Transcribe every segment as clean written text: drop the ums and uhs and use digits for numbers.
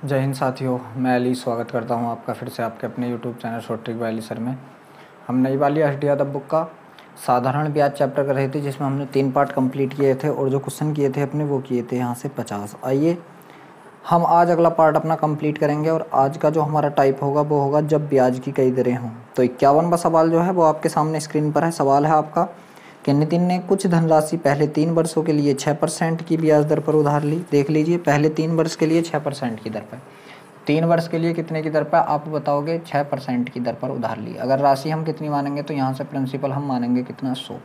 जय हिंद साथियों, मैं अली स्वागत करता हूं आपका फिर से आपके अपने YouTube channel short trick bye Ali sir में। हम नई वाली एच.डी. यादव बुक का साधारण ब्याज चैप्टर कर रहे थे, जिसमें हमने 3 पार्ट कंप्लीट किए थे और जो क्वेश्चन किए थे अपने वो किए थे यहाँ से 50। आइए हम आज अगला पार्ट अपना कंप्लीट करेंगे और आज का जो हमारा टाइप होगा वो होगा जब ब्याज की कई दरें हों। तो 51वां सवाल जो है वो आपके सामने स्क्रीन पर है। सवाल है आपका कि नितिन ने कुछ धनराशि पहले 3 वर्षों के लिए 6% की ब्याज दर पर उधार ली। देख लीजिए, पहले 3 वर्ष के लिए 6% की दर पर, 3 वर्ष के लिए कितने की दर पर आप बताओगे? 6% की दर पर उधार ली। अगर राशि हम कितनी मानेंगे तो यहाँ से प्रिंसिपल हम मानेंगे कितना? 100।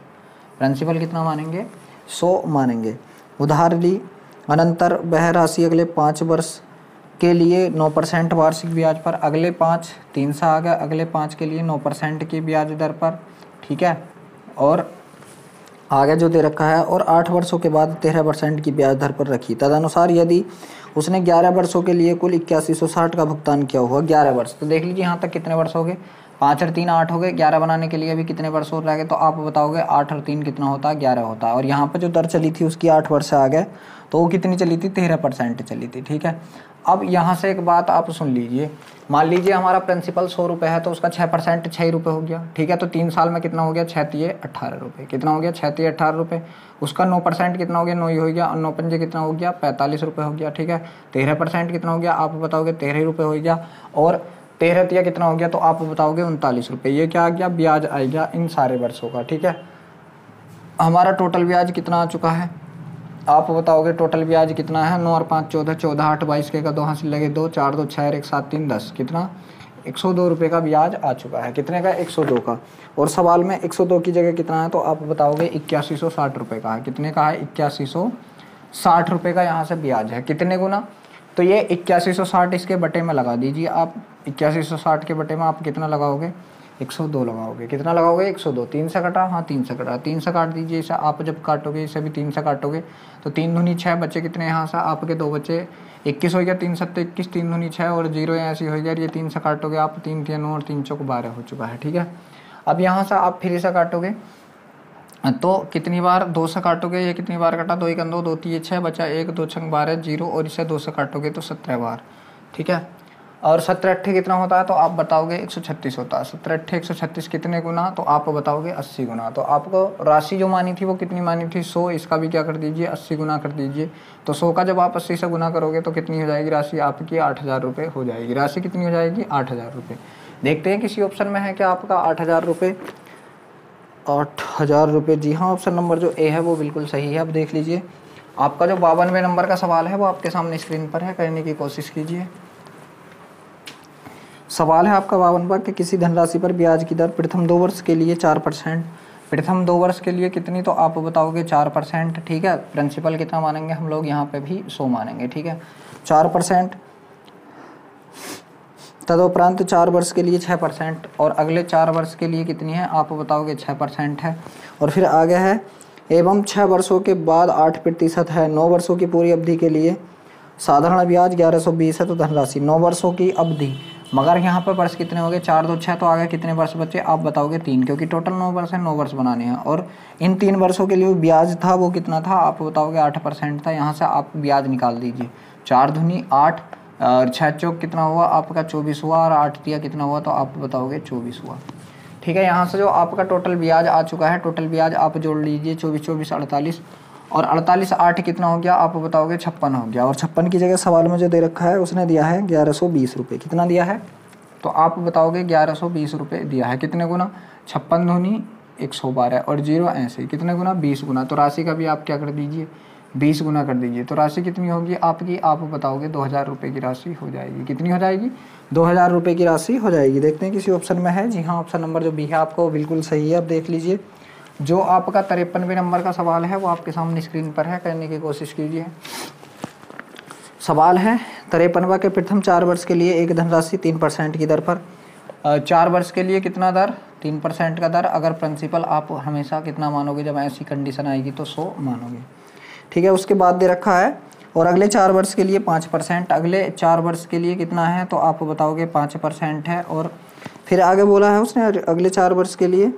प्रिंसिपल कितना मानेंगे? 100 मानेंगे। उधार ली, अनंतर वह राशि अगले 5 वर्ष के लिए 9% वार्षिक ब्याज पर, अगले 5 3 से आ गया, अगले 5 के लिए 9% की ब्याज दर पर, ठीक है। और आगे जो दे रखा है, और 8 वर्षों के बाद 13% की ब्याज दर पर रखी। तदनुसार यदि उसने 11 वर्षों के लिए कुल 8160 का भुगतान किया हुआ, 11 वर्ष, तो देख लीजिए यहाँ तक कितने वर्ष हो गए? 5 और 3 8 हो गए। 11 बनाने के लिए भी कितने वर्ष हो रह गए? तो आप बताओगे 8 और 3 कितना होता है? 11 होता है। और यहाँ पर जो दर चली थी उसकी 8 वर्ष आ गए, तो वो कितनी चली थी? 13% चली थी, ठीक है। अब यहाँ से एक बात आप सुन लीजिए, मान लीजिए हमारा प्रिंसिपल 100 रुपये है, तो उसका 6% 6 रुपये हो गया, ठीक है। तो 3 साल में कितना हो गया? 6 तिये 18 रुपये। कितना हो गया? 6 तिये 18 रुपये। उसका 9% कितना हो गया? 9 ही हो गया, और 9 पंजे कितना हो गया? 45 रुपये हो गया, ठीक है। 13% कितना हो गया? आप बताओगे 13 रुपये हो गया, और 13 तिया कितना हो गया? तो आप बताओगे 39 रुपये। ये क्या आ गया? ब्याज आ गया इन सारे वर्षों का, ठीक है। हमारा टोटल ब्याज कितना आ चुका है? आप बताओगे टोटल ब्याज कितना है? 9 और 5 14, 14 8 22 के का 2 हासिल लगे 2, 4 2 6 1 7 3 10, कितना? 102 रुपये का ब्याज आ चुका है। कितने का? 102 का। और सवाल में 102 की जगह कितना है? तो आप बताओगे 8160 रुपये का है। कितने का है? 8160 रुपये का यहाँ से ब्याज है। कितने गुना? तो ये 8160 इसके बटे में लगा दीजिए आप। 8160 के बटे में आप कितना लगाओगे? 102 लगाओगे। कितना लगाओगे? 102। 3 से कटा? हाँ 3 से कटा। 3 से काट दीजिए इसे। आप जब काटोगे इसे भी 3 से काटोगे तो 3 दूनी 6, बच्चे कितने यहाँ से? आपके 2 बच्चे 21 हो गया। 3 सत्ते 21, 3 दूनी 6 और 0 ऐसी हो गया। ये 3 से काटोगे आप, 3 तिया 9 और 3 चौक 12 हो चुका है, ठीक है। अब यहाँ से आप फिर इसे काटोगे तो कितनी बार? 2 से काटोगे। ये कितनी बार कटा? 2 1 2 2 3 6 बचा 1 2 6 12 0, और इसे 2 से काटोगे तो 17 बार, ठीक है। और 17 8 कितना होता है? तो आप बताओगे 136 होता है। 17 8 136 कितने गुना? तो आप बताओगे 80 गुना। तो आपको राशि जो मानी थी वो कितनी मानी थी? 100। इसका भी क्या कर दीजिए? 80 गुना कर दीजिए। तो 100 का जब आप 80 से गुना करोगे तो कितनी हो जाएगी राशि? आपकी 8000 रुपये हो जाएगी। राशि कितनी हो जाएगी? 8000 रुपये। देखते हैं किसी ऑप्शन में है क्या आपका 8000 रुपये? 8000 रुपये, जी हाँ, ऑप्शन नंबर जो ए है वो बिल्कुल सही है। अब देख लीजिए, आपका जो 52वें नंबर का सवाल है वो आपके सामने स्क्रीन पर है, करने की कोशिश कीजिए। सवाल है आपका 52वां कि किसी धनराशि पर ब्याज की दर प्रथम 2 वर्ष के लिए 4%। प्रथम 2 वर्ष के लिए कितनी? तो आप बताओगे 4%, ठीक है। प्रिंसिपल कितना मानेंगे हम लोग? यहाँ पे भी 100 मानेंगे, ठीक है। 4%। तदुपरांत 4 वर्ष के लिए 6%, और अगले 4 वर्ष के लिए कितनी है? आप बताओगे 6% है। और फिर आगे है एवं 6 वर्षों के बाद 8% है। 9 वर्षों की पूरी अवधि के लिए साधारण ब्याज 1120 है। तो धनराशि 9 वर्षों की अवधि, मगर यहाँ पर वर्ष कितने हो गए? 4 2 6, तो आगे कितने वर्ष बचे? आप बताओगे 3, क्योंकि टोटल 9 वर्ष है, 9 वर्ष बनाने हैं। और इन 3 वर्षों के लिए ब्याज था वो कितना था? आप बताओगे 8% था। यहाँ से आप ब्याज निकाल दीजिए। 4 दूनी 8 और 6 चौक कितना हुआ? आपका 24 हुआ, और 8 तिया कितना हुआ? तो आप बताओगे 24 हुआ, ठीक है। यहाँ से जो आपका टोटल ब्याज आ चुका है, टोटल ब्याज आप जोड़ लीजिए। 24 24 48, और 48 8 कितना हो गया? आप बताओगे 56 हो गया। और 56 की जगह सवाल में जो दे रखा है उसने दिया है 1120 रुपये। कितना दिया है? तो आप बताओगे 1120 रुपये दिया है। कितने गुना? 56 दूनी 112, और 0 ऐसे कितने गुना? 20 गुना। तो राशि का भी आप क्या कर दीजिए? 20 गुना कर दीजिए। तो राशि कितनी होगी आपकी? आप बताओगे 2000 रुपये की राशि हो जाएगी। कितनी हो जाएगी? 2000 रुपये की राशि हो जाएगी। देखते हैं किसी ऑप्शन में है। जी हाँ, ऑप्शन नंबर जो बी है आपको बिल्कुल सही है। अब देख लीजिए, जो आपका 53वें नंबर का सवाल है वो आपके सामने स्क्रीन पर है, करने की कोशिश कीजिए। सवाल है 53वां के प्रथम 4 वर्ष के लिए एक धनराशि 3% की दर पर, 4 वर्ष के लिए कितना दर? 3% का दर। अगर प्रिंसिपल आप हमेशा कितना मानोगे? जब ऐसी कंडीशन आएगी तो 100 मानोगे, ठीक है। उसके बाद दे रखा है और अगले 4 वर्ष के लिए 5%। अगले 4 वर्ष के लिए कितना है? तो आप बताओगे 5% है। और फिर आगे बोला है उसने अगले 4 वर्ष के लिए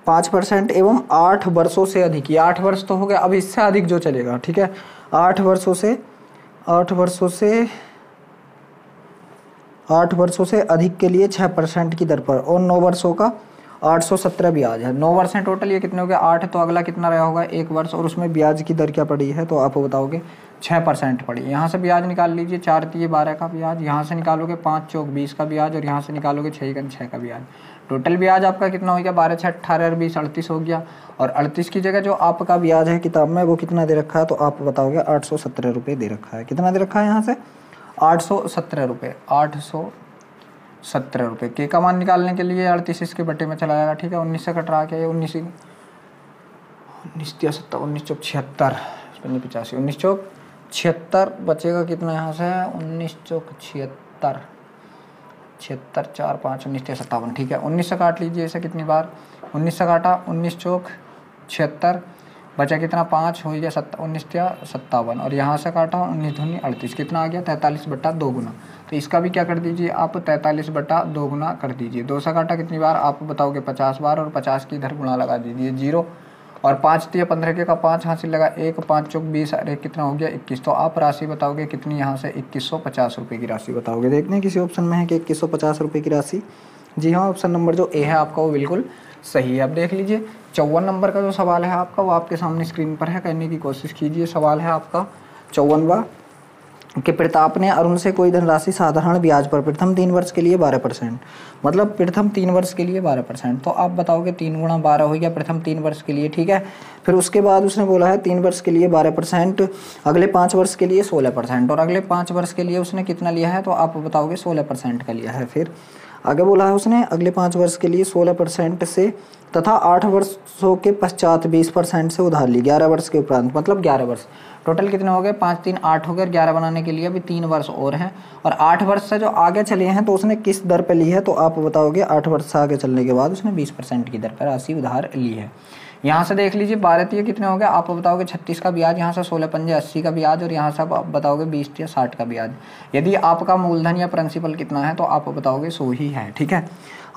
5% एवं 8 वर्षों से अधिक। ये 8 वर्ष तो हो गया, अब इससे अधिक जो चलेगा, ठीक है। 8 वर्षों से 8 वर्षों से अधिक के लिए 6% की दर पर, और 9 वर्षों का 817 ब्याज है। 9 वर्ष हैं टोटल, ये कितने हो गए 8, तो अगला कितना रहा होगा 1 वर्ष, और उसमें ब्याज की दर क्या पड़ी है तो आप बताओगे 6% पड़ी। यहाँ से ब्याज निकाल लीजिए, 4 तिये 12 का ब्याज, यहाँ से निकालोगे 5 चौक 20 का ब्याज, और यहाँ से निकालोगे 6 का ब्याज। टोटल ब्याज आपका कितना हो गया 12 6 18 20 38 हो गया। और 38 की जगह जो आपका ब्याज है किताब में वो कितना दे रखा है तो आप बताओगे 817 रुपये दे रखा है। कितना दे रखा है यहाँ से 817 रुपये, 817 रुपये। के का मान निकालने के लिए 38 इसके बटे में चला जाएगा, ठीक है। 19 से कट रहा क्या, 19 या 7 19 चौक 76 85 19 चौक 76 बचेगा कितना यहाँ से 19 चौक 76 76 4 5 19 57, ठीक है। 19 से काट लीजिए इसे कितनी बार, 19 से काटा 19 चौक 76 बचा कितना 5 हो गया 19 57, और यहाँ से काटा 19 दूनी 38 कितना आ गया 43/2 गुना। तो इसका भी क्या कर दीजिए आप 43/2 गुना कर दीजिए। 2 से काटा कितनी बार आप बताओगे 50 बार, और 50 की इधर गुणा लगा दीजिए 0, और 5 तिया 15 के का 5 हासिल लगा 1 5 चौक 20 और 1 कितना हो गया 21। तो आप राशि बताओगे कितनी यहाँ से 2150 रुपये की राशि बताओगे। देखते हैं किसी ऑप्शन में है कि 2150 रुपये की राशि। जी हाँ, ऑप्शन नंबर जो ए है आपका वो बिल्कुल सही है। अब देख लीजिए 54 नंबर का जो सवाल है आपका वो आपके सामने स्क्रीन पर है, करने की कोशिश कीजिए। सवाल है आपका 54वां कि प्रताप ने अरुण से कोई धनराशि साधारण ब्याज पर प्रथम 3 वर्ष के लिए 12%, मतलब प्रथम 3 वर्ष के लिए 12%। तो आप बताओगे 3 गुणा 12 हो गया प्रथम 3 वर्ष के लिए, ठीक है। फिर उसके बाद उसने बोला है 3 वर्ष के लिए 12%, अगले 5 वर्ष के लिए 16%, और अगले 5 वर्ष के लिए उसने कितना लिया है तो आप बताओगे 16% का लिया है। फिर आगे बोला है उसने अगले 5 वर्ष के लिए 16% से तथा 8 वर्षों के पश्चात 20% से उधार ली 11 वर्ष के उपरांत, मतलब 11 वर्ष। टोटल कितने हो गए 5 3 8 हो गए, 11 बनाने के लिए अभी 3 वर्ष और हैं, और 8 वर्ष से जो आगे चले हैं तो उसने किस दर पे ली है तो आप बताओगे 8 वर्ष से आगे चलने के बाद उसने 20% की दर पर राशि उधार ली है। यहाँ से देख लीजिए 12 तिये कितने हो गए आप बताओगे 36 का ब्याज, यहाँ से 16 पंजे 80 का ब्याज, और यहाँ से आप बताओगे 20 या 60 का ब्याज। यदि आपका मूलधन या प्रिंसिपल कितना है तो आप बताओगे 100 ही है, ठीक है।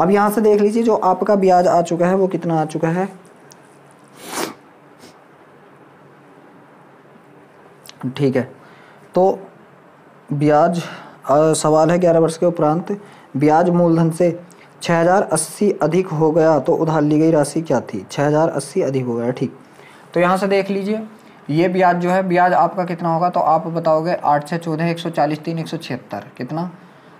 अब यहाँ से देख लीजिए जो आपका ब्याज आ चुका है वो कितना आ चुका है, ठीक है। तो ब्याज सवाल है 11 वर्ष के उपरांत ब्याज मूलधन से 6080 अधिक हो गया तो उधार ली गई राशि क्या थी, 6080 अधिक हो गया, ठीक। तो यहाँ से देख लीजिए ये ब्याज जो है ब्याज आपका कितना होगा तो आप बताओगे 8 से 14 140 3 176 कितना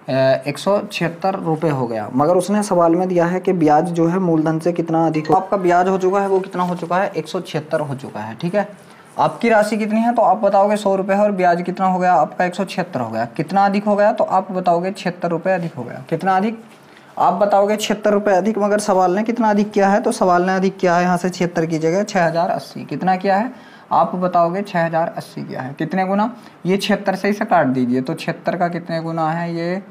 176 रुपये हो गया। मगर उसने सवाल में दिया है कि ब्याज जो है मूलधन से कितना अधिक हो, आपका ब्याज हो चुका है वो कितना हो चुका है 176 हो चुका है, ठीक है। आपकी राशि कितनी है तो आप बताओगे 100 रुपये है, और ब्याज कितना हो गया आपका 176 हो गया। कितना अधिक हो गया तो आप बताओगे 76 रुपये अधिक हो गया। कितना अधिक आप बताओगे 76 रुपये अधिक, मगर सवाल ने कितना अधिक किया है तो सवाल ने अधिक किया है यहाँ से 76 की जगह 6080। कितना किया है आप बताओगे 6080 किया है। कितने गुना, ये 76 से इसे काट दीजिए तो 76 का कितने गुना है, ये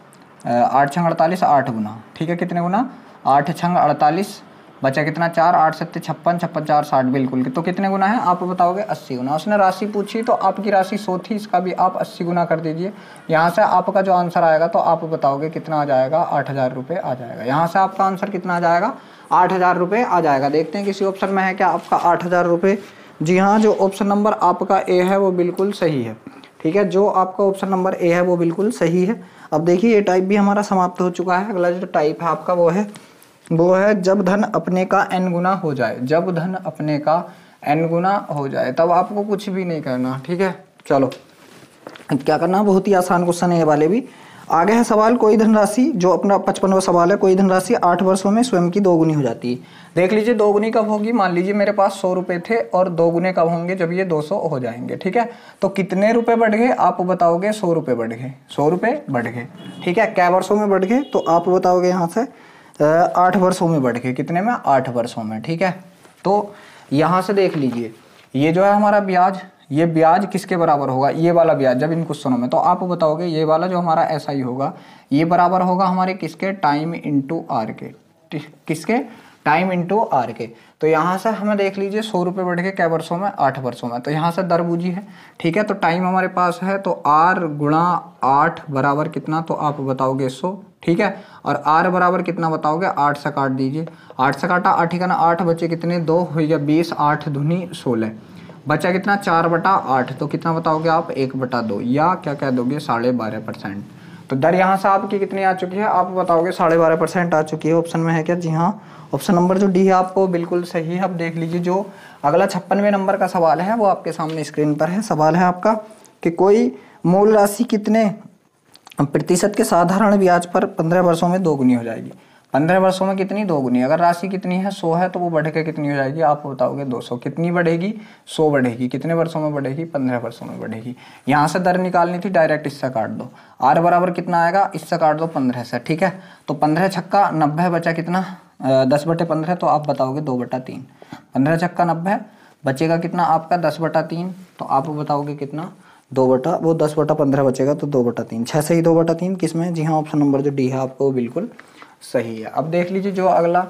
8 छंग 48 8 गुना, ठीक है। कितने गुना 8 छंग 48 बचा कितना 4 8 7 56 56 4 60 बिल्कुल। तो कितने गुना है आप बताओगे 80 गुना। उसने राशि पूछी तो आपकी राशि 100 थी, इसका भी आप 80 गुना कर दीजिए। यहाँ से आपका जो आंसर आएगा तो आप बताओगे कितना आ जाएगा 8000 रुपये आ जाएगा। यहाँ से आपका आंसर कितना आ जाएगा 8000 रुपये आ जाएगा। देखते हैं किसी ऑप्शन में है क्या आपका 8000 रुपये। जी हाँ, जो ऑप्शन नंबर आपका ए है वो बिल्कुल सही है, ठीक है। जो आपका ऑप्शन नंबर ए है वो बिल्कुल सही है। अब देखिए ये टाइप भी हमारा समाप्त हो चुका है। अगला जो टाइप है आपका वो है जब धन अपने का n गुना हो जाए। जब धन अपने का n गुना हो जाए तब आपको कुछ भी नहीं करना, ठीक है। चलो क्या करना, बहुत ही आसान क्वेश्चन है ये वाले भी। आगे है सवाल कोई धनराशि, जो अपना 55वां सवाल है, कोई धनराशि 8 वर्षों में स्वयं की 2 गुनी हो जाती है। देख लीजिए 2 गुनी कब होगी, मान लीजिए मेरे पास 100 रुपये थे और 2 गुने कब होंगे जब ये 200 हो जाएंगे, ठीक है। तो कितने रुपए बढ़ गए आप बताओगे 100 रुपये बढ़ गए, 100 रुपये बढ़ गए, ठीक है। क्या वर्षों में बढ़ गए तो आप बताओगे यहाँ से 8 वर्षों में बढ़ गए। कितने में 8 वर्षों में, ठीक है। तो यहाँ से देख लीजिए ये जो है हमारा ब्याज, ये ब्याज किसके बराबर होगा, ये वाला ब्याज जब इन क्वेश्चनों में, तो आप बताओगे ये वाला जो हमारा ऐसा ही होगा, ये बराबर होगा हमारे किसके टाइम इंटू आर के, किसके टाइम इंटू आर के। तो यहाँ से हमें देख लीजिए 100 रुपये बढ़ के क्या वर्षों में 8 वर्षों में, तो यहाँ से दर बूझी है, ठीक है। तो टाइम हमारे पास है तो आर गुणा 8 बराबर कितना तो आप बताओगे 100, ठीक है। और आर बराबर कितना बताओगे 8 से काट दीजिए, 8 से काटा 8 का ना 8 बचे कितने 2 हो गया 20 8 दूनी 16 बचा कितना 4/8, तो कितना बताओगे आप 1/2 या क्या कह दोगे 12.5%। तो दर यहाँ से आपकी कितनी आ चुकी है, आप बताओगे 12.5% आ चुकी है। ऑप्शन में है क्या, जी हाँ, ऑप्शन नंबर जो डी है आपको बिल्कुल सही है। अब देख लीजिए जो अगला 56वें नंबर का सवाल है वो आपके सामने स्क्रीन पर है। सवाल है आपका कि कोई मूल राशि कितने प्रतिशत के साधारण ब्याज पर 15 वर्षों में दोगुनी हो जाएगी। 15 वर्षों में कितनी दोगुनी, अगर राशि कितनी है 100 है तो वो बढ़ के कितनी हो जाएगी, आप बताओगे 200। कितनी बढ़ेगी, 100 बढ़ेगी। कितने वर्षों में बढ़ेगी, 15 वर्षों में बढ़ेगी। यहाँ से दर निकालनी थी, डायरेक्ट इससे काट दो। आर बराबर कितना आएगा, इससे काट दो 15 से, ठीक है। तो 15 छक्का 90 बचा कितना, 10/15, तो आप बताओगे 2/3। 15 छक्का 90 बचेगा कितना आपका 10/3, तो आप बताओगे कितना 10/15 बचेगा, तो 2/3। 6 से ही 2/3 किसमें, जी हाँ, ऑप्शन नंबर जो डी है आपको बिल्कुल सही है। अब देख लीजिए जो अगला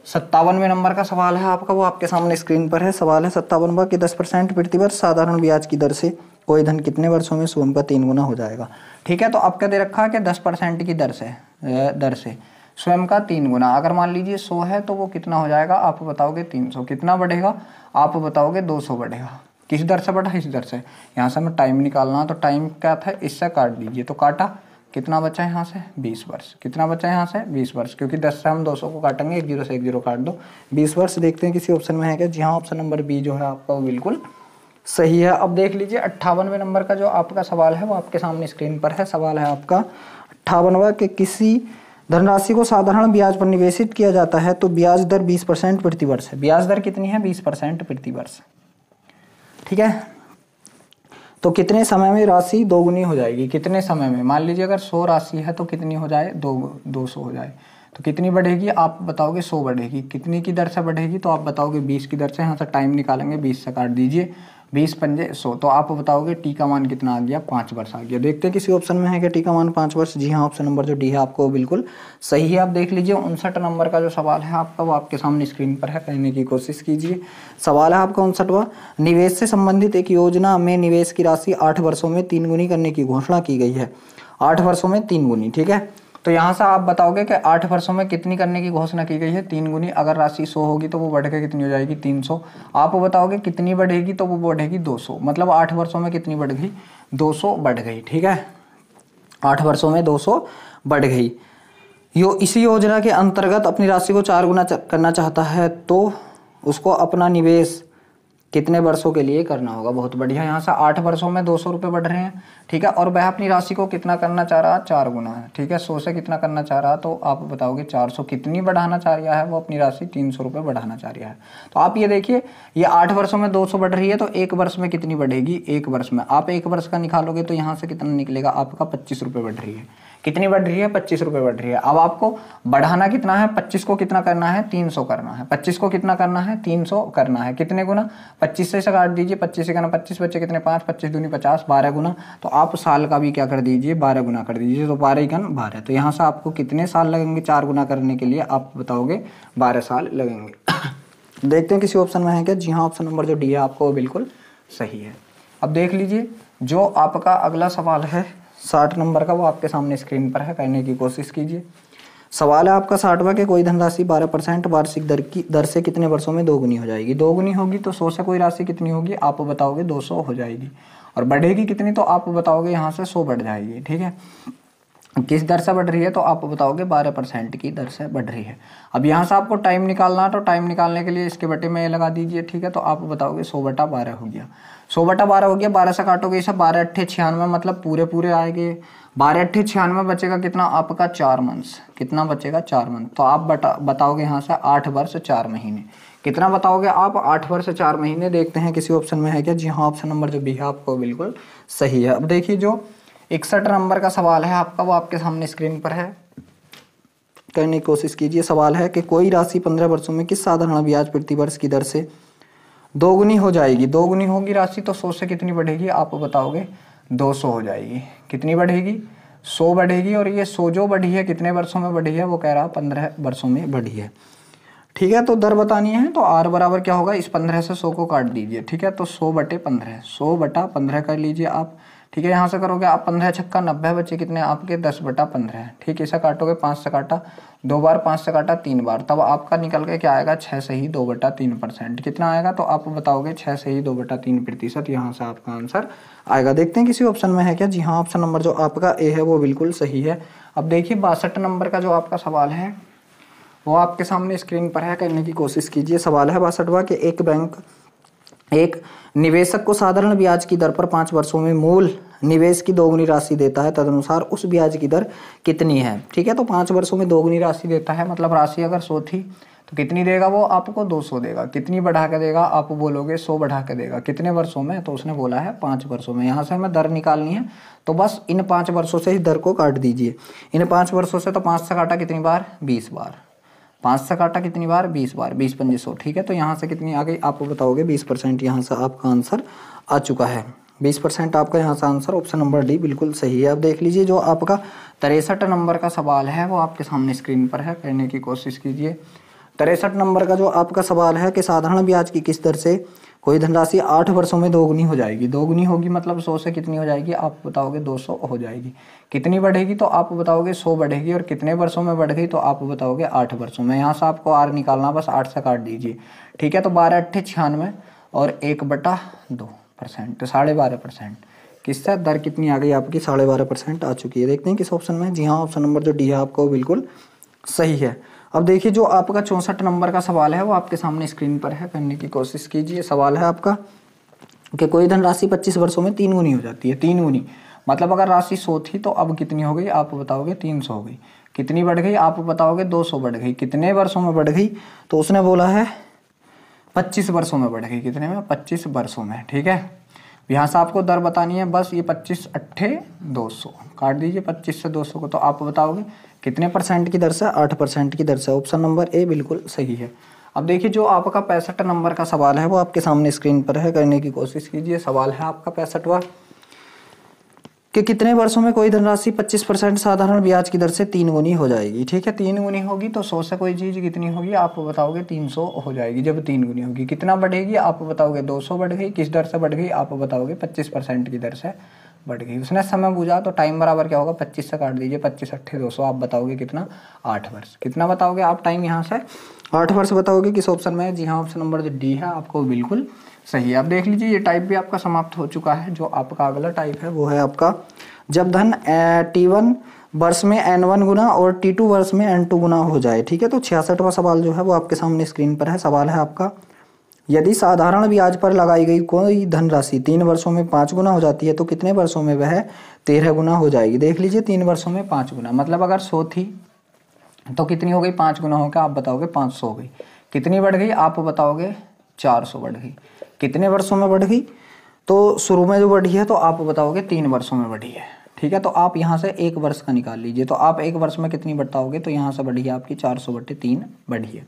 57वें नंबर का सवाल है आपका, वो आपके सामने स्क्रीन पर है। सवाल है 57वां कि 10% प्रतिवर्ष साधारण ब्याज की दर से कोई धन कितने वर्षों में स्वयं का 3 गुना हो जाएगा। ठीक है, तो अब क्या दे रखा है कि 10% की दर से स्वयं का 3 गुना। अगर मान लीजिए 100 है तो वो कितना हो जाएगा, आप बताओगे 300। कितना बढ़ेगा, आप बताओगे 200 बढ़ेगा। किस दर से बढ़ा, इस दर से। यहाँ से हमें टाइम निकालना, तो टाइम क्या था, इससे काट दीजिए, तो काटा, कितना बचा है यहाँ से 20 वर्ष। कितना बचा है यहाँ से 20 वर्ष, क्योंकि 10 से हम 200 को काटेंगे, 1 0 से 1 0 काट दो, 20 वर्ष। देखते हैं किसी ऑप्शन में है क्या, जी हाँ, ऑप्शन नंबर बी जो है आपका वो बिल्कुल सही है। अब देख लीजिए 58वें नंबर का जो आपका सवाल है वो आपके सामने स्क्रीन पर है। सवाल है आपका 58वां कि किसी धनराशि को साधारण ब्याज पर निवेशित किया जाता है तो ब्याज दर 20% प्रति वर्ष है। ब्याज दर कितनी है, 20% प्रति वर्ष, ठीक है। तो कितने समय में राशि दोगुनी हो जाएगी, कितने समय में। मान लीजिए अगर 100 राशि है तो कितनी हो जाए, 200 हो जाए, तो कितनी बढ़ेगी, आप बताओगे 100 बढ़ेगी। कितनी की दर से बढ़ेगी, तो आप बताओगे 20 की दर से। यहाँ से टाइम निकालेंगे, 20 से काट दीजिए, 20 पंजे 100, तो आप बताओगे टी का मान कितना आ गया, 5 वर्ष आ गया। देखते हैं किसी ऑप्शन में है कि टी का मान 5 वर्ष, जी हाँ, ऑप्शन नंबर जो डी है आपको बिल्कुल सही है। आप देख लीजिए 59 नंबर का जो सवाल है आपका वो आपके सामने स्क्रीन पर है, कहने की कोशिश कीजिए। सवाल है आपका 59वां, निवेश से संबंधित एक योजना में निवेश की राशि 8 वर्षों में 3 गुनी करने की घोषणा की गई है। 8 वर्षों में 3 गुनी, ठीक है। तो यहाँ से आप बताओगे कि 8 वर्षों में कितनी करने की घोषणा की गई है, 3 गुनी। अगर राशि 100 होगी तो वो बढ़ के कितनी हो जाएगी, 300। आप बताओगे कितनी बढ़ेगी, तो वो बढ़ेगी 200। मतलब 8 वर्षों में कितनी बढ़ गई, 200 बढ़ गई, ठीक है। 8 वर्षों में 200 बढ़ गई। इसी योजना के अंतर्गत अपनी राशि को 4 गुना करना चाहता है तो उसको अपना निवेश कितने वर्षों के लिए करना होगा। बहुत बढ़िया, यहाँ से 8 वर्षों में 200 रुपये बढ़ रहे हैं, ठीक है। और वह अपनी राशि को कितना करना चाह रहा है, 4 गुना है, ठीक है। 100 से कितना करना चाह रहा, तो आप बताओगे 400। कितनी बढ़ाना चाह रहा है, वो अपनी राशि 300 रुपये बढ़ाना चाह रहा है। तो आप ये देखिए, ये 8 वर्षों में 200 बढ़ रही है, तो 1 वर्ष में कितनी बढ़ेगी, 1 वर्ष में आप 1 वर्ष का निकालोगे तो यहाँ से कितना निकलेगा आपका, 25 रुपये बढ़ रही है। कितनी बढ़ रही है, 25 रुपये बढ़ रही है। अब आपको बढ़ाना कितना है, 25 को कितना करना है, 300 करना है। 25 को कितना करना है, 300 करना है। कितने गुना, 25 से काट दीजिए, 25 से करना 25 बच्चे कितने 5, 25 दूनी 50, 12 गुना। तो आप साल का भी क्या कर दीजिए, 12 गुना कर दीजिए, तो 12 × 12। तो यहाँ से आपको कितने साल लगेंगे 4 गुना करने के लिए, आप बताओगे 12 साल लगेंगे। देखते हैं किसी ऑप्शन में है क्या, जी हाँ, ऑप्शन नंबर जो डी है आपको बिल्कुल सही है। अब देख लीजिए जो आपका अगला सवाल है 60 नंबर का, वो आपके सामने स्क्रीन पर है, करने की कोशिश कीजिए। सवाल है आपका 60वां कि कोई धनराशि 12% वार्षिक दर से कितने वर्षों में 2 गुनी हो जाएगी। 2 गुनी होगी तो 100 से कोई राशि कितनी होगी, आप बताओगे 200 हो जाएगी। और बढ़ेगी कितनी, तो आप बताओगे यहाँ से 100 बढ़ जाएगी, ठीक है। किस दर से बढ़ रही है, तो आप बताओगे 12% की दर से बढ़ रही है। अब यहाँ से आपको टाइम निकालना है, तो टाइम निकालने के लिए इसके बटे में लगा दीजिए, ठीक है। तो आप बताओगे 100/12 हो गया, 100/12 हो गया। 12 से काटोगे इसे, 12 8 96, मतलब पूरे आएंगे। 12 8 96 बचेगा कितना आपका, 4 मंथ्स। कितना बचेगा, 4 मंथ। तो आप बताओगे यहाँ से 8 वर्ष 4 महीने। कितना बताओगे आप, 8 वर्ष 4 महीने। देखते हैं किसी ऑप्शन में है क्या, जी हाँ, ऑप्शन नंबर जो बी है आपको बिल्कुल सही है। अब देखिए जो 61 नंबर का सवाल है आपका, वो आपके सामने स्क्रीन पर है, करने की कोशिश कीजिए। सवाल है कि कोई राशि 15 वर्षों में किस साधारण ब्याज प्रति वर्ष की दर से 2 गुनी हो जाएगी। 2 गुनी होगी राशि तो 100 से कितनी बढ़ेगी, आप बताओगे 200 हो जाएगी। कितनी बढ़ेगी, 100 बढ़ेगी। और ये 100 जो बढ़ी है कितने वर्षों में बढ़ी है, वो कह रहा है 15 वर्षों में बढ़ी है, ठीक है। तो दर बतानी है, तो आर बराबर क्या होगा, इस 15 से 100 को काट दीजिए, ठीक है। तो 100/15, 100/15 कर लीजिए आप, ठीक है। यहाँ से करोगे आप 15 छक्का 90, बचे कितने आपके 10/15। ठीक है, इसे काटोगे 5 से काटा 2 बार, 5 से काटा 3 बार, तब आपका निकल के क्या आएगा 6 से ही 2/3%। कितना आएगा तो आप बताओगे 6 से ही 2/3%। यहाँ से आपका आंसर आएगा। देखते हैं किसी ऑप्शन में है क्या। जी हाँ, ऑप्शन नंबर जो आपका ए है वो बिल्कुल सही है। अब देखिए 62 नंबर का जो आपका सवाल है वो आपके सामने स्क्रीन पर है, करने की कोशिश कीजिए। सवाल है 62वां कि एक निवेशक को साधारण ब्याज की दर पर 5 वर्षों में मूल निवेश की दोगुनी राशि देता है, तदनुसार उस ब्याज की दर कितनी है। ठीक है, तो 5 वर्षों में दोगुनी राशि देता है, मतलब राशि अगर 100 थी तो कितनी देगा वो आपको 200 देगा। कितनी बढ़ा के देगा आप बोलोगे 100 बढ़ा के देगा। कितने वर्षों में, तो उसने बोला है 5 वर्षों में। यहाँ से हमें दर निकालनी है तो बस इन 5 वर्षों से ही दर को काट दीजिए। इन 5 वर्षों से तो 5 से काटा कितनी बार 20 बार, 5 से काटा कितनी बार 20 बार, 20 पंजे 100। ठीक है, तो यहाँ से कितनी आ गई आप बताओगे 20%। यहाँ से आपका आंसर आ चुका है 20% आपका यहाँ से आंसर। ऑप्शन नंबर डी बिल्कुल सही है। अब देख लीजिए जो आपका 63 नंबर का सवाल है वो आपके सामने स्क्रीन पर है, करने की कोशिश कीजिए। 63 नंबर का जो आपका सवाल है कि साधारण ब्याज की किस दर से कोई धनराशि 8 वर्षों में दोगुनी हो जाएगी। दोगुनी होगी मतलब 100 से कितनी हो जाएगी आप बताओगे 200 हो जाएगी। कितनी बढ़ेगी तो आप बताओगे 100 बढ़ेगी। और कितने वर्षों में बढ़ गई तो आप बताओगे 8 वर्षों में। यहाँ से आपको आर निकालना, बस 8 से काट दीजिए। ठीक है, तो 12 8 96 और 1/2% तो 12.5%। किससे दर कितनी आ गई आपकी 12.5% आ चुकी है। देखते हैं किस ऑप्शन में। जी हाँ, ऑप्शन नंबर जो डी है आपका वो बिल्कुल सही है। अब देखिए जो आपका 64 नंबर का सवाल है वो आपके सामने स्क्रीन पर है, करने की कोशिश कीजिए। सवाल है आपका कि कोई धनराशि 25 वर्षों में 3 गुनी हो जाती है। 3 गुनी मतलब अगर राशि 100 थी तो अब कितनी हो गई आप बताओगे 300 हो गई। कितनी बढ़ गई आप बताओगे 200 बढ़ गई। कितने वर्षों में बढ़ गई तो उसने बोला है 25 वर्षों में बढ़ गई। कितने में 25 वर्षों में। ठीक है, यहाँ से आपको दर बतानी है, बस ये 25 8 200 काट दीजिए 25 से 200 को, तो आप बताओगे कितने % की दर से 8% की दर से। ऑप्शन नंबर ए बिल्कुल सही है। अब देखिए जो आपका 65 नंबर का सवाल है वो आपके सामने स्क्रीन पर है, करने की कोशिश कीजिए। सवाल है आपका 65वां कि कितने वर्षों में कोई धनराशि 25% साधारण ब्याज की दर से 3 गुनी हो जाएगी। ठीक है, 3 गुनी होगी तो 100 से कोई चीज़ कितनी होगी आप बताओगे 300 हो जाएगी। जब 3 गुनी होगी कितना बढ़ेगी आप बताओगे 200 बढ़ गई। किस दर से बढ़ गई आप बताओगे 25% की दर से बढ़ गई। उसने समय पूछा तो टाइम बराबर क्या होगा 25 से काट दीजिए 25 8 200 आप बताओगे कितना 8 वर्ष। कितना बताओगे आप टाइम यहाँ से 8 वर्ष बताओगे। किस ऑप्शन में है। जी हाँ, ऑप्शन नंबर जो डी है आपको बिल्कुल सही है। अब देख लीजिए ये टाइप भी आपका समाप्त हो चुका है। जो आपका अगला टाइप है वो है आपका जब धन T1 वर्ष में N1 गुना और T2 वर्ष में N2 गुना हो जाए। ठीक है, तो 66वां सवाल जो है वो आपके सामने स्क्रीन पर है। सवाल है आपका यदि साधारण ब्याज पर लगाई गई कोई धनराशि 3 वर्षों में 5 गुना हो जाती है तो कितने वर्षों में वह 13 गुना हो जाएगी। देख लीजिए 3 वर्षों में 5 गुना मतलब अगर 100 थी तो कितनी हो गई 5 गुना होकर आप बताओगे 500 हो गई। कितनी बढ़ गई आप बताओगे 400 बढ़ गई। कितने वर्षों में बढ़ गई तो शुरू में जो बढ़ी है तो आप बताओगे 3 वर्षों में बढ़ी है। ठीक है, तो आप यहाँ से 1 वर्ष का निकाल लीजिए। तो आप 1 वर्ष में कितनी बताओगे तो यहाँ से बढ़ी है आपकी 400/3 बढ़ी है।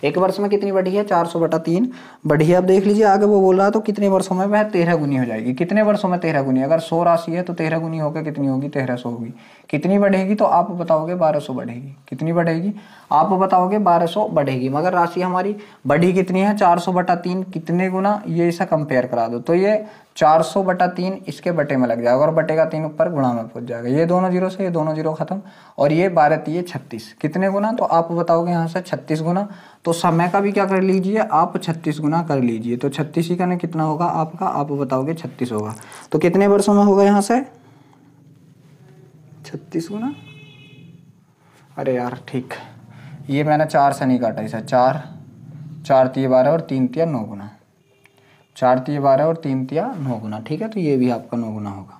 1 वर्ष में कितनी बढ़ी है 400/3 बढ़ी है। अब देख लीजिए आगे वो बोल रहा है तो कितने वर्षों में वह 13 गुनी हो जाएगी। कितने वर्षों में 13 गुनी, अगर 100 राशि है तो 13 गुनी होकर कितनी होगी 1300 होगी। कितनी बढ़ेगी तो आप बताओगे 1200 बढ़ेगी। कितनी बढ़ेगी आप बताओगे 1200 बढ़ेगी। मगर राशि हमारी बढ़ी कितनी है 400/3 कितने गुना, ये इसे कंपेयर करा दो तो ये 400/3 इसके बटे में लग जाएगा और बटे का 3 ऊपर गुणा में पहुंच जाएगा। ये दोनों जीरो से ये दोनों जीरो खत्म और ये 12 36 कितने गुना तो आप बताओगे यहाँ से 36 गुना। तो समय का भी क्या कर लीजिए आप 36 गुना कर लीजिए। तो 36 ही का कितना होगा आपका आप बताओगे 36 होगा। तो कितने वर्षों में होगा यहाँ से 36 गुना। अरे यार ठीक, ये मैंने 4 से नहीं काटा इसे। 4 3 12 और 3 3 9 गुना। 4 3 12 और 3 3 9 गुना। ठीक है, तो ये भी आपका 9 गुना होगा।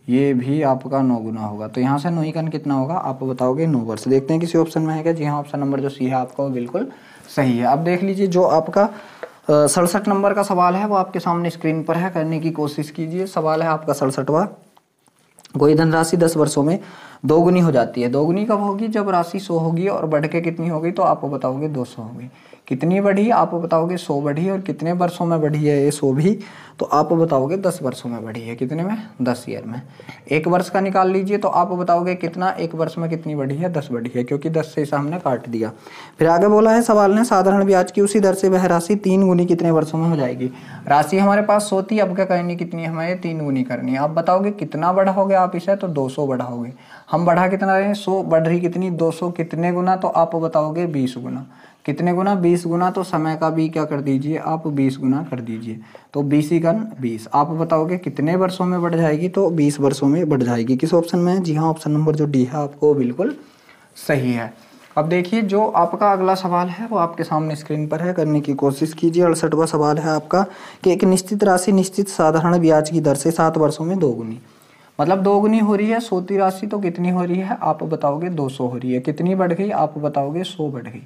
ये भी आपका 9 गुना होगा। तो यहाँ से 9 ही कितना होगा आप बताओगे 9 वर्ष। देखते हैं किसी ऑप्शन में है क्या। जी हाँ, ऑप्शन नंबर जो सी है आपका वो बिल्कुल सही है। अब देख लीजिए जो आपका 67 नंबर का सवाल है वो आपके सामने स्क्रीन पर है, करने की कोशिश कीजिए। सवाल है आपका 67वां कोई धनराशि 10 वर्षों में 2 गुनी हो जाती है। 2 गुनी कब होगी जब राशि 100 होगी और बढ़ के कितनी होगी तो आप बताओगे 200 होगी। कितनी बढ़ी, आप बताओगे 100 बढ़ी, और कितने वर्षों में बढ़ी है ये 100 भी, तो आप बताओगे 10 वर्षों में बढ़ी है। कितने में, 10 ईयर में। एक वर्ष का निकाल लीजिए तो आप बताओगे कितना, एक वर्ष में कितनी बढ़ी है, 10 बढ़ी है, क्योंकि 10 से इसे हमने काट दिया। फिर आगे बोला है सवाल ने, साधारण ब्याज की उसी दर से वह राशि 3 गुनी कितने वर्षों में हो जाएगी। राशि हमारे पास 100 थी, अब क्या करनी, कितनी हमें 3 गुनी करनी है। आप बताओगे कितना बढ़ाओगे आप इसे, तो 200 बढ़ाओगे। हम बढ़ा कितना रहे हैं, 100, बढ़ रही कितनी, 200, कितने गुना, तो आप बताओगे 20 गुना। कितने गुना, 20 गुना, तो समय का भी क्या कर दीजिए आप, 20 गुना कर दीजिए, तो 20 इकन 20। आप बताओगे कितने वर्षों में बढ़ जाएगी, तो 20 वर्षों में बढ़ जाएगी। किस ऑप्शन में है, जी हाँ, ऑप्शन नंबर जो डी है आपको बिल्कुल सही है। अब देखिए जो आपका अगला सवाल है वो आपके सामने स्क्रीन पर है, करने की कोशिश कीजिए। 68वां सवाल है आपका कि एक निश्चित राशि निश्चित साधारण ब्याज की दर से 7 वर्षों में 2 गुनी, मतलब 2 गुनी हो रही है 100 की राशि, तो कितनी हो रही है, आप बताओगे 200 हो रही है। कितनी बढ़ गई, आप बताओगे 100 बढ़ गई।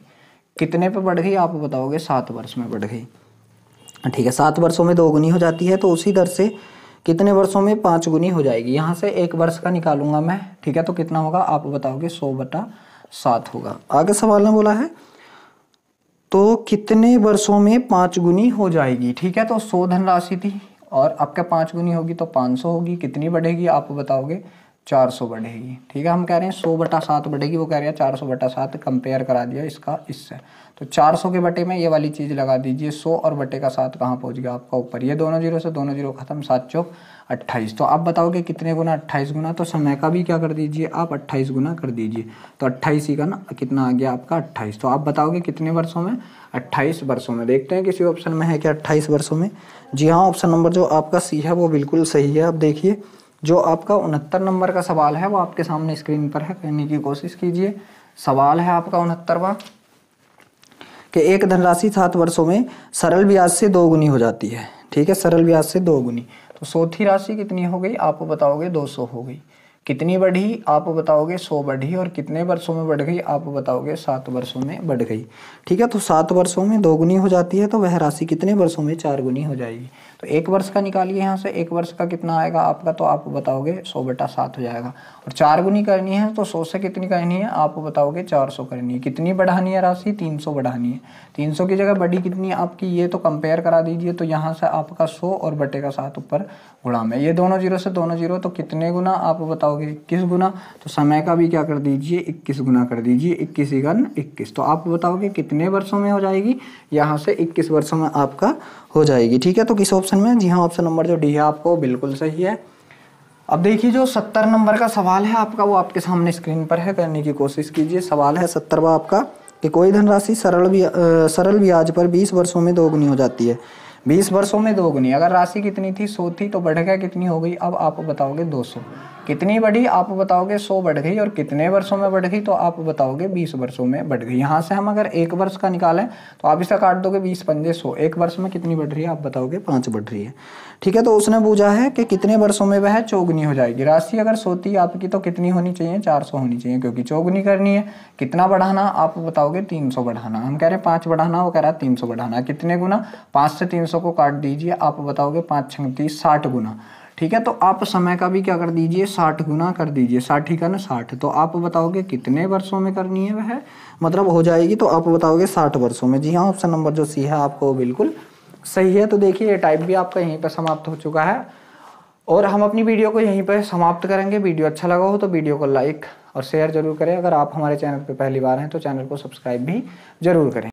कितने पे बढ़ गई, आप बताओगे 7 वर्ष में बढ़ गई। ठीक है, 7 वर्षों में 2 गुनी हो जाती है, तो उसी दर से कितने वर्षों में 5 गुनी हो जाएगी। यहाँ से एक वर्ष का निकालूंगा मैं, ठीक है, तो कितना होगा, आप बताओगे 100/7 होगा। आगे सवाल में बोला है तो कितने वर्षों में 5 गुनी हो जाएगी। ठीक है, तो 100 धनराशि थी और आपका 5 गुनी होगी तो 500 होगी। कितनी बढ़ेगी, आप बताओगे 400 बढ़ेगी। ठीक है, हम कह रहे हैं 100/7 बढ़ेगी, वो कह रहे हैं 400/7, कंपेयर करा दिया इसका इससे, तो 400 के बटे में ये वाली चीज़ लगा दीजिए। 100 और बटे का 7 कहाँ पहुँच गया आपका, ऊपर। ये दोनों जीरो से दोनों जीरो खत्म, 7 चौक 28। तो आप बताओगे कितने गुना, 28 गुना, तो समय का भी क्या कर दीजिए आप, 28 गुना कर दीजिए। तो 28 ही का ना कितना आ गया आपका 28। तो आप बताओगे कितने वर्षों में, 28 वर्षों में। देखते हैं किसी ऑप्शन में है क्या 28 वर्षों में। जी हाँ, ऑप्शन नंबर जो आपका सी है वो बिल्कुल सही है। अब देखिए जो आपका 69 नंबर का सवाल है वो आपके सामने स्क्रीन पर है, करने की कोशिश कीजिए। सवाल है आपका 69वां कि एक धनराशि 7 वर्षों में सरल ब्याज से 2 गुनी हो जाती है। ठीक है, सरल ब्याज से 2 गुनी, तो 100 थी राशि, कितनी हो गई, आप बताओगे 200 हो गई। कितनी बढ़ी, आप बताओगे 100 बढ़ी, और कितने वर्षों में बढ़ गई, आप बताओगे 7 वर्षों में बढ़ गई। ठीक है, तो 7 वर्षों में 2 गुनी हो जाती है, तो वह राशि कितने वर्षों में 4 गुनी हो जाएगी। तो एक वर्ष का निकालिए यहाँ से, एक वर्ष का कितना आएगा आपका, तो आप बताओगे 100/7 हो जाएगा। और 4 गुनी करनी है तो 100 से कितनी करनी है, आप बताओगे 400 करनी है। कितनी बढ़ानी है राशि, 300 बढ़ानी है। 300 की जगह बढ़ी कितनी है आपकी, ये तो कंपेयर करा दीजिए। तो यहाँ से आपका 100 और बटे का 7 ऊपर गुणा में, ये दोनों जीरो से दोनों जीरो, तो कितने गुना, आप बताओगे 21 गुना। तो समय का भी क्या कर दीजिए, 21 गुना कर दीजिए। 21 इकन 21, तो आप बताओगे कितने वर्षों में हो जाएगी, यहाँ से 21 वर्षों में आपका हो जाएगी। ठीक है, तो किस ऑप्शन में, जी हाँ, ऑप्शन नंबर जो डी है आपको बिल्कुल सही है। अब देखिए जो 70 नंबर का सवाल है आपका वो आपके सामने स्क्रीन पर है, करने की कोशिश कीजिए। सवाल है 70वां आपका कि कोई धनराशि सरल ब्याज पर 20 वर्षों में 2 गुनी हो जाती है। 20 वर्षों में 2 गुनी, अगर राशि कितनी थी 100 थी, तो बढ़ गया कितनी हो गई, अब आप बताओगे 200। कितनी बढ़ी, आप बताओगे 100 बढ़ गई, और कितने वर्षों में बढ़ गई, तो आप बताओगे 20 वर्षों में बढ़ गई। यहाँ से हम अगर एक वर्ष का निकालें तो आप इसे काट दोगे, 20 पंजे 100, एक वर्ष में कितनी बढ़ रही है, आप बताओगे 5 बढ़ रही है। ठीक है, तो उसने पूछा है कि कितने वर्षों में वह चौगुनी हो जाएगी। राशि अगर 100 थी आपकी तो कितनी होनी चाहिए, 400 होनी चाहिए, क्योंकि चौगुनी करनी है। कितना बढ़ाना, आप बताओगे 300 बढ़ाना। हम कह रहे हैं 5 बढ़ाना, वो कह रहा है 300 बढ़ाना। कितने गुना, 5 से 300 को काट दीजिए, आप बताओगे 5 6 30, 60 गुना। ठीक है, तो आप समय का भी क्या कर दीजिए, 60 गुना कर दीजिए। 60 ही का ना 60, तो आप बताओगे कितने वर्षों में करनी है वह, मतलब हो जाएगी, तो आप बताओगे 60 वर्षों में। जी हाँ, ऑप्शन नंबर जो सी है आपको बिल्कुल सही है। तो देखिए ये टाइप भी आपका यहीं पर समाप्त हो चुका है, और हम अपनी वीडियो को यहीं पर समाप्त करेंगे। वीडियो अच्छा लगा हो तो वीडियो को लाइक और शेयर जरूर करें। अगर आप हमारे चैनल पर पहली बार हैं तो चैनल को सब्सक्राइब भी जरूर करें।